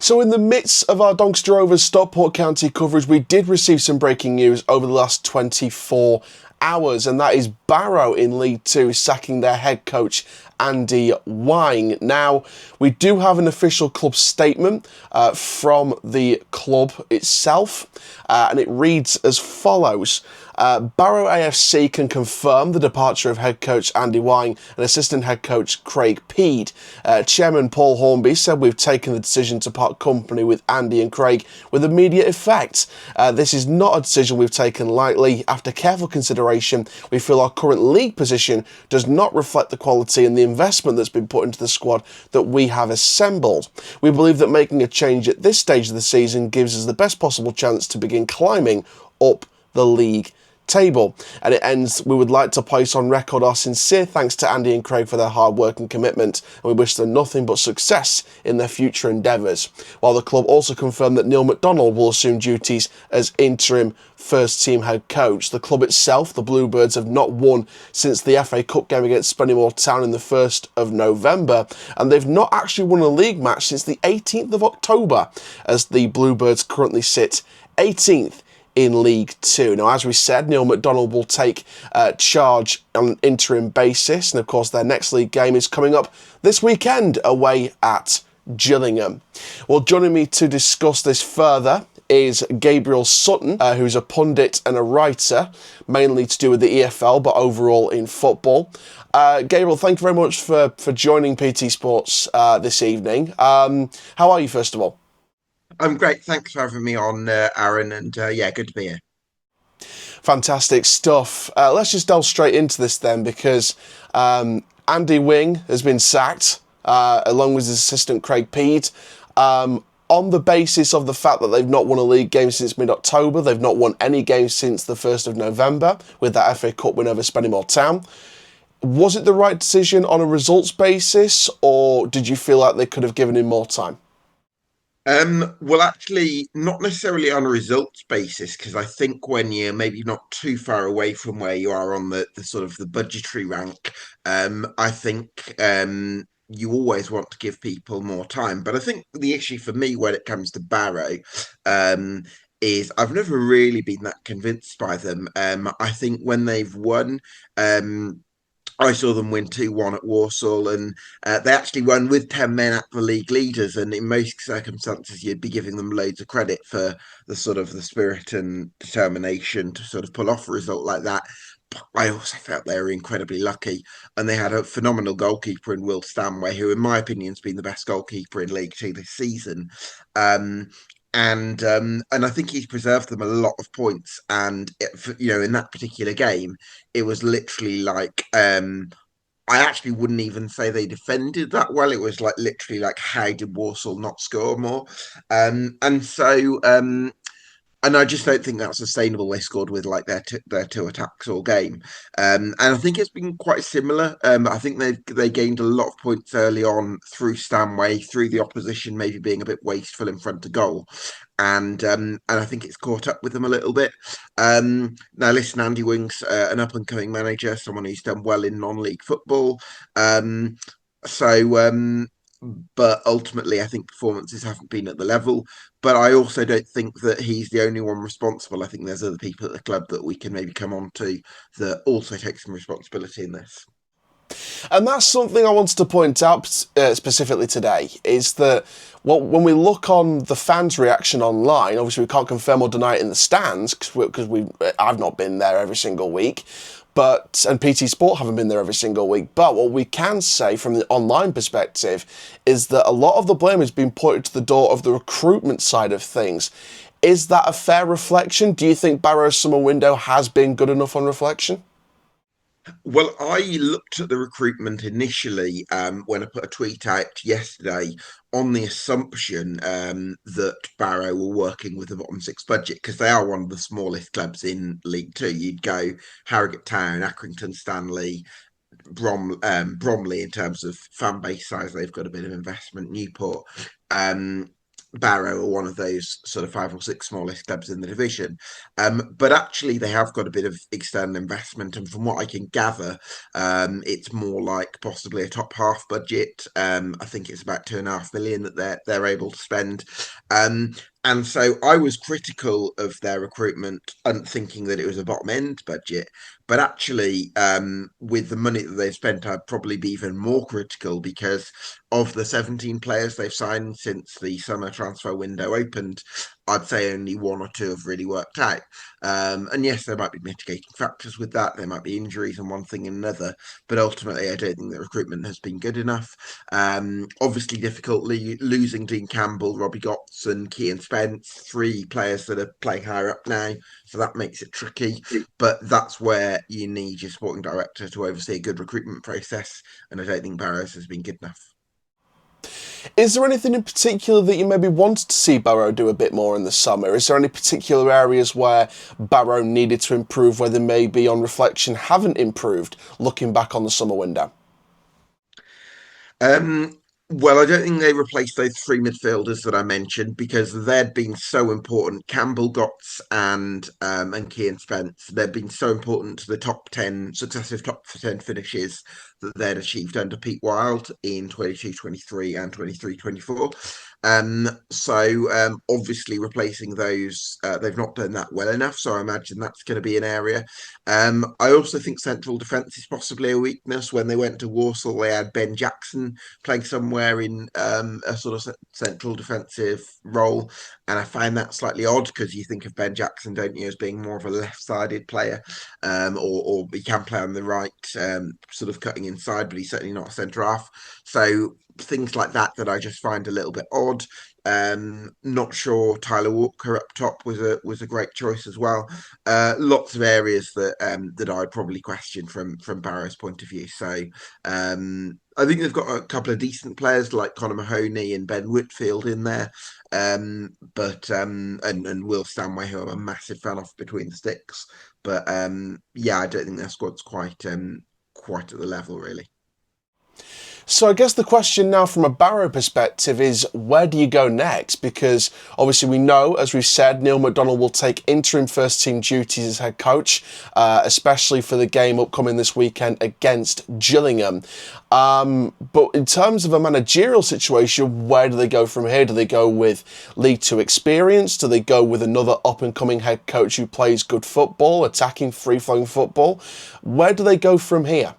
So in the midst of our Doncaster Rovers Stockport County coverage, we did receive some breaking news over the last 24 hours, and that is Barrow in League Two sacking their head coach Andy Whing. Now, we do have an official club statement from the club itself, and it reads as follows. Barrow AFC can confirm the departure of head coach Andy Whing and assistant head coach Craig Peed. Chairman Paul Hornby said, "We've taken the decision to part company with Andy and Craig with immediate effect. This is not a decision we've taken lightly. After careful consideration, we feel our current league position does not reflect the quality and the investment that's been put into the squad that we have assembled. We believe that making a change at this stage of the season gives us the best possible chance to begin climbing up the league table." And it ends, "We would like to place on record our sincere thanks to Andy and Craig for their hard work and commitment, and we wish them nothing but success in their future endeavours." While the club also confirmed that Neil McDonald will assume duties as interim first team head coach. The club itself, the Bluebirds, have not won since the FA Cup game against Spennymoor Town in the 1st of November, and they've not actually won a league match since the 18th of October, as the Bluebirds currently sit 18th in League Two. Now, as we said, Neil McDonald will take charge on an interim basis, and of course their next league game is coming up this weekend away at Gillingham. Well, joining me to discuss this further is Gabriel Sutton, who's a pundit and a writer, mainly to do with the EFL, but overall in football. Gabriel, thank you very much for joining PT Sports this evening. How are you, first of all? I'm great. Thanks for having me on, Aaron. And yeah, good to be here. Fantastic stuff. Let's just delve straight into this then, because Andy Whing has been sacked, along with his assistant Craig Peed, on the basis of the fact that they've not won a league game since mid-October. They've not won any games since the 1st of November with that FA Cup win over Spennymoor Town. Was it the right decision on a results basis, or did you feel like they could have given him more time? Well, actually, not necessarily on a results basis, because I think when you're maybe not too far away from where you are on the sort of the budgetary rank, I think you always want to give people more time. But I think the issue for me when it comes to Barrow, is I've never really been that convinced by them. I think when they've won, I saw them win 2-1 at Walsall, and they actually won with 10 men at the league leaders. And in most circumstances, you'd be giving them loads of credit for the sort of the spirit and determination to sort of pull off a result like that. But I also felt they were incredibly lucky, and they had a phenomenal goalkeeper in Will Stanway, who, in my opinion, has been the best goalkeeper in League Two this season. Um, and I think he's preserved them a lot of points. And in that particular game, it was literally like I actually wouldn't even say they defended that well. It was like literally like, how did Warsaw not score more? And I just don't think that's sustainable. They scored with like their two attacks all game, and I think it's been quite similar. I think they gained a lot of points early on through Stanway, through the opposition maybe being a bit wasteful in front of goal, and I think it's caught up with them a little bit. Now, listen, Andy Whing's an up and coming manager, someone who's done well in non-league football. So but ultimately, I think performances haven't been at the level. But I also don't think that he's the only one responsible. I think there's other people at the club that we can maybe come on to that also take some responsibility in this. And that's something I wanted to point out specifically today, is that when we look on the fans' reaction online, obviously we can't confirm or deny it in the stands because I've not been there every single week, and PT Sport haven't been there every single week. But what we can say from the online perspective is that a lot of the blame has been put to the door of the recruitment side of things. Is that a fair reflection? Do you think Barrow's summer window has been good enough on reflection? Well, I looked at the recruitment initially when I put a tweet out yesterday on the assumption that Barrow were working with the bottom six budget, because they are one of the smallest clubs in League Two. You'd go Harrogate Town, Accrington Stanley, Bromley in terms of fan base size. They've got a bit of investment. Newport. Barrow are one of those sort of five or six smallest clubs in the division. But actually, they have got a bit of external investment, and from what I can gather, it's more like possibly a top half budget. I think it's about 2.5 million that they're able to spend. Um, and so I was critical of their recruitment and thinking that it was a bottom end budget. But actually, with the money that they've spent, I'd probably be even more critical because of the 17 players they've signed since the summer transfer window opened, I'd say only one or two have really worked out. And yes, there might be mitigating factors with that. There might be injuries and one thing and another, but ultimately, I don't think the recruitment has been good enough. Obviously, difficultly losing Dean Campbell, Robbie Gotts, and Kean Spence, three players that are playing higher up now, so that makes it tricky. But that's where you need your sporting director to oversee a good recruitment process, and I don't think Barrows has been good enough. Is there anything in particular that you maybe wanted to see Barrow do a bit more in the summer? Is there any particular areas where Barrow needed to improve, where they maybe on reflection haven't improved, looking back on the summer window? Um, well, I don't think they replaced those three midfielders that I mentioned because they'd been so important. Campbell, Gotts, and Kean Spence. They've been so important to the successive top 10 finishes that they'd achieved under Pete Wild in 22-23 and 23-24. Obviously replacing those, they've not done that well enough. So I imagine that's going to be an area. I also think central defence is possibly a weakness. When they went to Warsaw, they had Ben Jackson playing somewhere in a sort of central defensive role. And I find that slightly odd because you think of Ben Jackson, don't you, as being more of a left-sided player, or he can play on the right, sort of cutting inside, but he's certainly not a centre half. So things like that I just find a little bit odd. Not sure Tyler Walker up top was a great choice as well. Lots of areas that I'd probably question from Barrow's point of view. So I think they've got a couple of decent players like Conor Mahoney and Ben Whitfield in there. And Will Stanway, who I'm a massive fan of between the sticks. But yeah, I don't think their squad's quite at the level really. So I guess the question now from a Barrow perspective is, where do you go next? Because obviously we know, as we've said, Neil McDonald will take interim first team duties as head coach, especially for the game upcoming this weekend against Gillingham. But in terms of a managerial situation, where do they go from here? Do they go with League Two experience? Do they go with another up-and-coming head coach who plays good football, attacking, free-flowing football? Where do they go from here?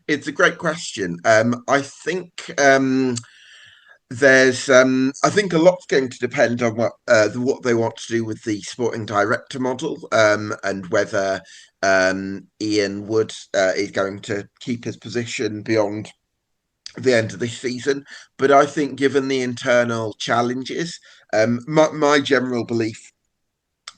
It's a great question. I think I think a lot's going to depend on what they want to do with the sporting director model, and whether Ian Wood is going to keep his position beyond the end of this season. But I think, given the internal challenges, my general belief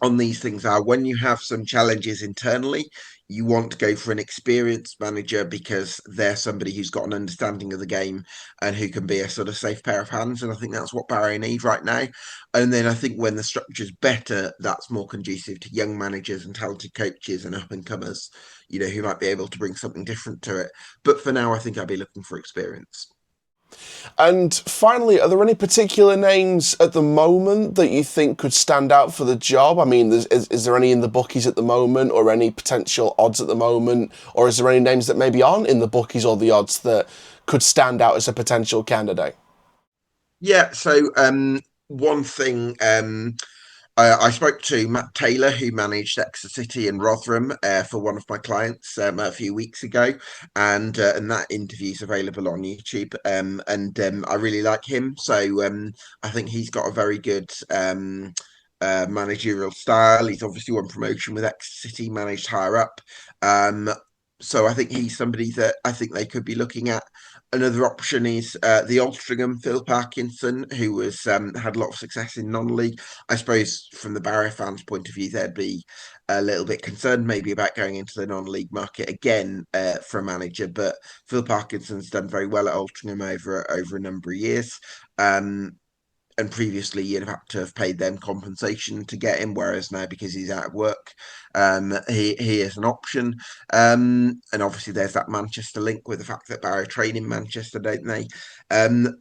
on these things are when you have some challenges internally, you want to go for an experienced manager because they're somebody who's got an understanding of the game and who can be a sort of safe pair of hands. And I think that's what Barry need right now. And then I think when the structure's better, that's more conducive to young managers and talented coaches and up and comers, who might be able to bring something different to it. But for now, I think I'd be looking for experience. And finally, are there any particular names at the moment that you think could stand out for the job? I mean, is there any in the bookies at the moment, or any potential odds at the moment? Or is there any names that maybe aren't in the bookies or the odds that could stand out as a potential candidate? Yeah, so one thing I spoke to Matt Taylor, who managed Exeter City and Rotherham for one of my clients a few weeks ago, and that interview's available on YouTube. And I really like him, so I think he's got a very good managerial style. He's obviously won promotion with Exeter City, managed higher up. Um, so I think he's somebody that I think they could be looking at. Another option is the Altrincham Phil Parkinson, who was had a lot of success in non-league. I suppose from the Barrow fans' point of view, they'd be a little bit concerned maybe about going into the non-league market again for a manager. But Phil Parkinson's done very well at Altrincham over a number of years. And and previously you'd have had to have paid them compensation to get him, whereas now because he's out of work, he is an option. And obviously there's that Manchester link with the fact that Barrow train in Manchester, don't they?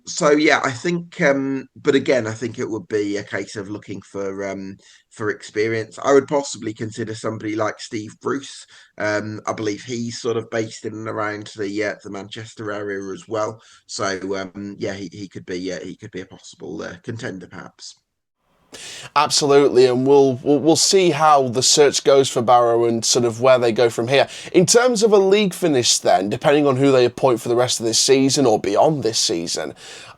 So yeah, I think, but again, I think it would be a case of looking for experience. I would possibly consider somebody like Steve Bruce. I believe he's sort of based in and around the Manchester area as well. So yeah, he could be a possible contender perhaps. Absolutely, and we'll see how the search goes for Barrow and sort of where they go from here. In terms of a league finish then, depending on who they appoint for the rest of this season or beyond this season,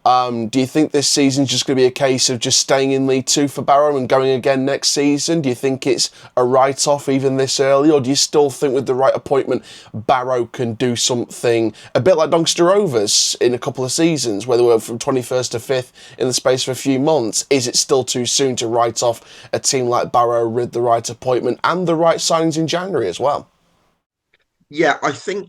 do you think this season's just going to be a case of just staying in League Two for Barrow and going again next season? Do you think it's a write-off even this early, or do you still think with the right appointment, Barrow can do something a bit like Doncaster Rovers in a couple of seasons, where they were from 21st to 5th in the space of a few months? Is it still too soon to write off a team like Barrow with the right appointment and the right signings in January as well? Yeah, I think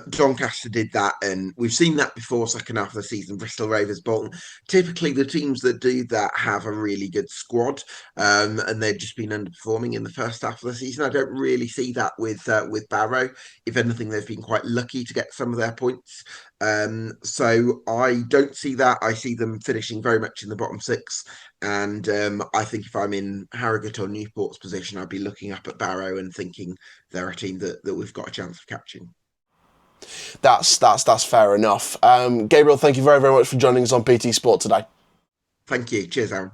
Doncaster did that, and we've seen that before. Second half of the season, Bristol Rovers, Bolton. Typically, the teams that do that have a really good squad, and they've just been underperforming in the first half of the season. I don't really see that with Barrow. If anything, they've been quite lucky to get some of their points. So I don't see that. I see them finishing very much in the bottom six. And I think if I'm in Harrogate or Newport's position, I'd be looking up at Barrow and thinking they're a team that we've got a chance of catching. That's fair enough. Gabriel, thank you very, very much for joining us on PT Sport today. Thank you. Cheers, Aaron.